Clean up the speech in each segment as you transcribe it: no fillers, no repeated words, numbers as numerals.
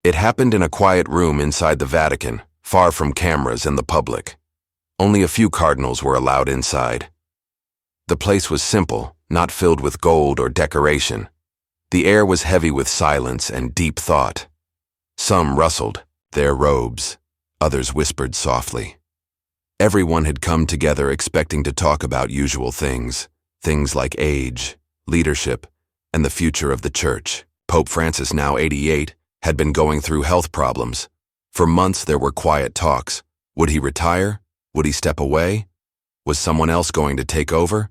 It happened in a quiet room inside the Vatican, far from cameras and the public. Only a few cardinals were allowed inside. The place was simple, not filled with gold or decoration. The air was heavy with silence and deep thought. Some rustled their robes, others whispered softly. Everyone had come together expecting to talk about usual things like age, leadership, and the future of the Church. Pope Francis, now 88, had been going through health problems. For months there were quiet talks. Would he retire? Would he step away? Was someone else going to take over?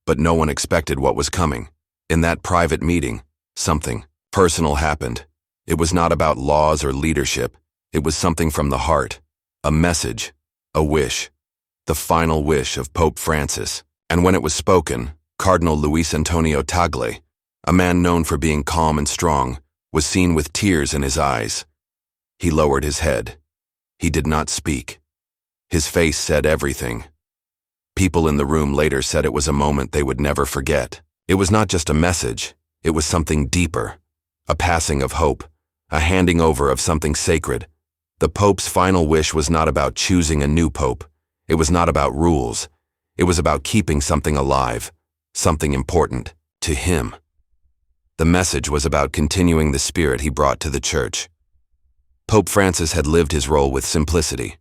But no one expected what was coming. In that private meeting, something personal happened. It was not about laws or leadership. It was something from the heart. A message. A wish. The final wish of Pope Francis. And when it was spoken, Cardinal Luis Tagle, a man known for being calm and strong, was seen with tears in his eyes. He lowered his head. He did not speak. His face said everything. People in the room later said it was a moment they would never forget. It was not just a message, it was something deeper. A passing of hope, a handing over of something sacred. The Pope's final wish was not about choosing a new Pope. It was not about rules. It was about keeping something alive, something important, to him. The message was about continuing the spirit he brought to the Church. Pope Francis had lived his role with simplicity.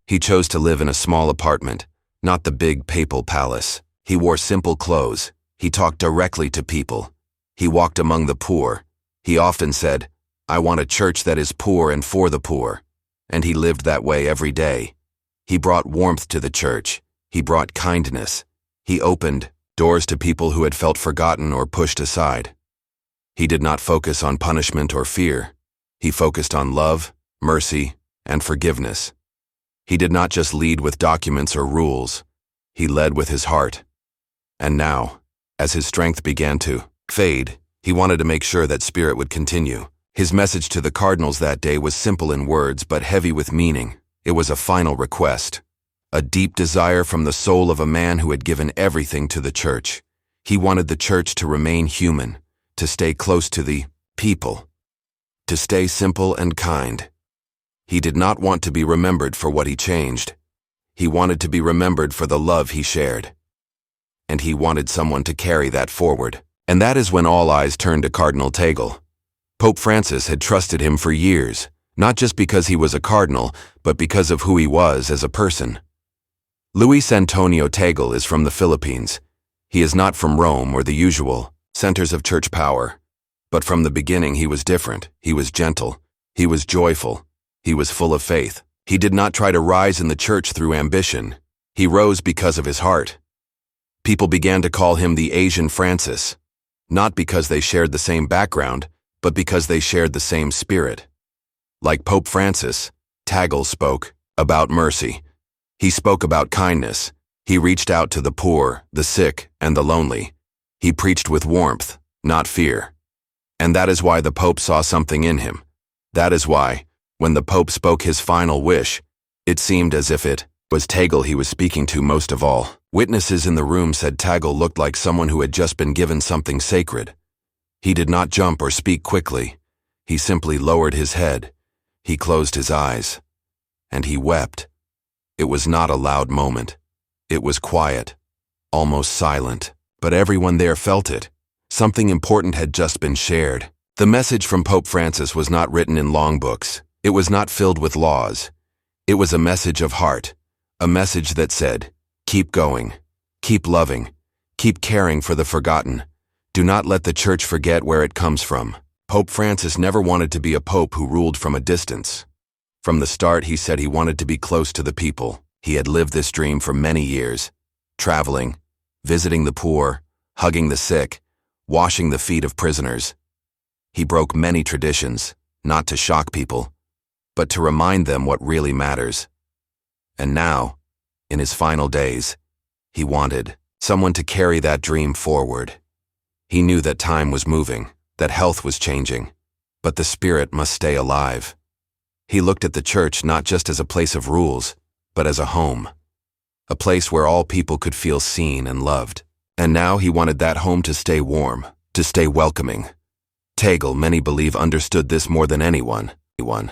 He chose to live in a small apartment, not the big papal palace. He wore simple clothes. He talked directly to people. He walked among the poor. He often said, "I want a church that is poor and for the poor." And he lived that way every day. He brought warmth to the Church. He brought kindness. He opened doors to people who had felt forgotten or pushed aside. He did not focus on punishment or fear. He focused on love, mercy, and forgiveness. He did not just lead with documents or rules. He led with his heart. And now, as his strength began to fade, he wanted to make sure that spirit would continue. His message to the cardinals that day was simple in words but heavy with meaning. It was a final request, a deep desire from the soul of a man who had given everything to the Church. He wanted the Church to remain human, to stay close to the people, to stay simple and kind. He did not want to be remembered for what he changed. He wanted to be remembered for the love he shared. And he wanted someone to carry that forward. And that is when all eyes turned to Cardinal Tagle. Pope Francis had trusted him for years, not just because he was a cardinal, but because of who he was as a person. Luis Tagle is from the Philippines. He is not from Rome or the usual centers of church power. But from the beginning he was different. He was gentle. He was joyful. He was full of faith. He did not try to rise in the Church through ambition. He rose because of his heart. People began to call him the Asian Francis, not because they shared the same background, but because they shared the same spirit. Like Pope Francis, Tagle spoke about mercy. He spoke about kindness. He reached out to the poor, the sick, and the lonely. He preached with warmth, not fear. And that is why the Pope saw something in him. That is why, when the Pope spoke his final wish, it seemed as if it was Tagle he was speaking to most of all. Witnesses in the room said Tagle looked like someone who had just been given something sacred. He did not jump or speak quickly. He simply lowered his head. He closed his eyes. And he wept. It was not a loud moment. It was quiet, almost silent. But everyone there felt it. Something important had just been shared. The message from Pope Francis was not written in long books. It was not filled with laws. It was a message of heart. A message that said, keep going, keep loving, keep caring for the forgotten. Do not let the Church forget where it comes from. Pope Francis never wanted to be a pope who ruled from a distance. From the start, he said he wanted to be close to the people. He had lived this dream for many years, traveling, visiting the poor, hugging the sick, washing the feet of prisoners. He broke many traditions, not to shock people, but to remind them what really matters. And now, in his final days, he wanted someone to carry that dream forward. He knew that time was moving, that health was changing, but the spirit must stay alive. He looked at the Church not just as a place of rules, but as a home, a place where all people could feel seen and loved. And now he wanted that home to stay warm, to stay welcoming. Tagle, many believe, understood this more than anyone. anyone.